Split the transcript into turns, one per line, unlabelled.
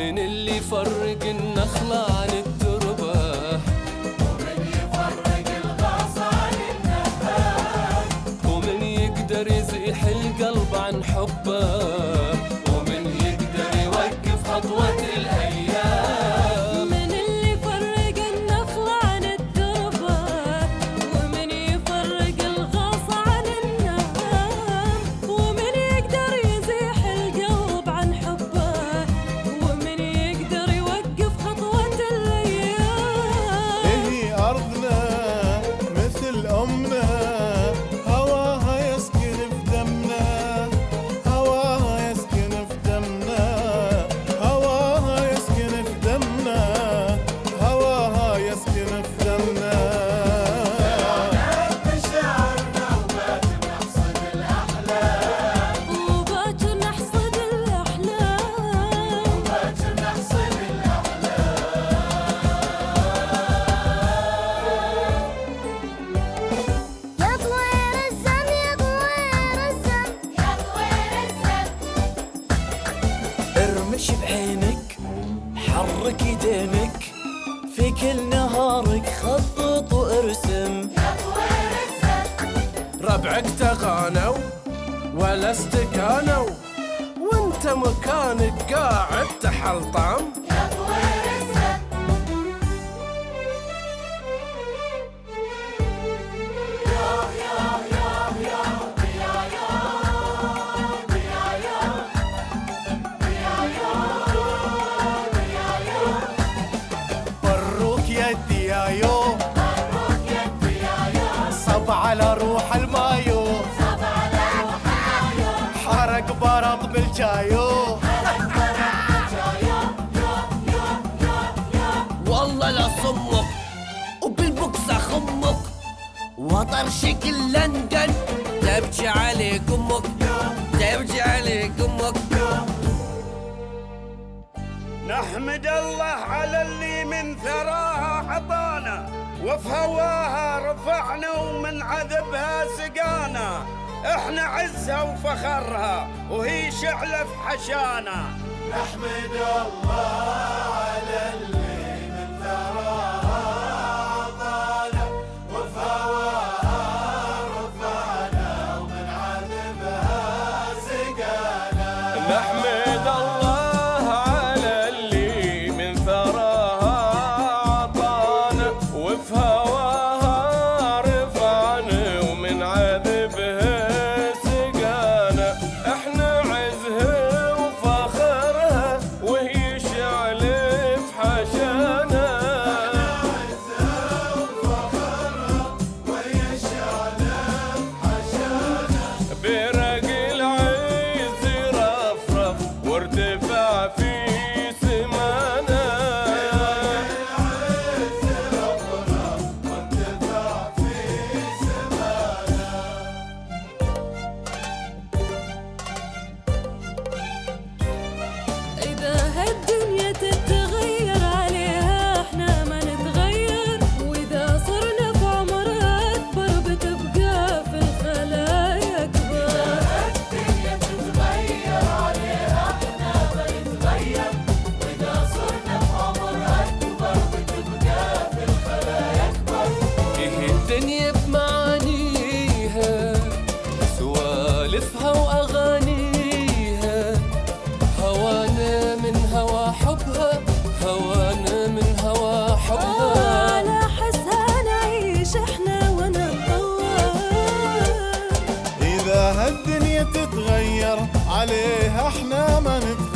ومن اللي يفرق النخلة عن التربة،
ومن يفرق الغاص عن النهار،
ومن يقدر يزيح القلب عن حبه، ومن يقدر يوقف خطوة الأيام.
من اللي يفرق النخلة عن التربة، ومن يفرق الغاص عن النهار، ومن يقدر يزيح القلب عن حبه، ومن يقدر يوقف خطوة الأيام.
هي أرضنا مثل أمنا، هواها يسكن في دمنا، هواها يسكن في دمنا، هواها يسكن في دمنا، هواها يسكن في دمنا.
مشاعرنا وباكر نحصد الأحلام،
وباكر نحصد الأحلام،
وباكر نحصد الأحلام.
يا طوير الزم يا طوير الزم يا طوير الزم،
ارمش بعينك، حرك يدينك، في كل نهارك خطط وارسم.
يا طوير الزم،
ربعك تغانوا ولا استكانوا، وانت مكانك قاعد تحلطم.
يا طوير الزم،
بروك يدي يا يو،
مبروك يدي يا يوم،
صب على روح المايو،
صب على روح العيون،
حرق برط بالجايو.
والله لا صمك وبالبوكس اخمك، وطرشك لندن تبكي عليك امك، تبكي عليك امك.
نحمد الله على اللي من ثراها عطانا، وفي هواها رفعنا ومن عذبها سقانا. احنا عزها وفخرها وهي شعلة في حشانا.
نحمد الله على اللي من ثراها عطانا، وفي هواها رفعنا ومن عذبها سقانا.
نحمد الله على اللي من ثراها عطانا، وفي هواها رفعنا ومن عذبها سقانا. احنا عزها وفخرها وهي شعلة في حشانا.
وهي شعلة في حشانا.
برق العز رفرف وارتفع في سمانا.
العز رفرف وارتفع في سمانا.
إذا هالدنيا تتغير عليها احنا ما نتغير، وإذا صرنا في عمر أكبر بتبقى في الخلايا أكبر.
الدنيا تتغير عليها احنا ما نتغير، واذا صرنا في عمر اكبر بتبقى في الخلايا اكبر.
ايه الدنيا بمعانيها، سوالفها واغانيها، هوانا من هوا حبها، هوانا من هوا حبها.
على حسها نعيش احنا ونتطور.
إذا هالدنيا تتغير عليها احنا ما نتغير،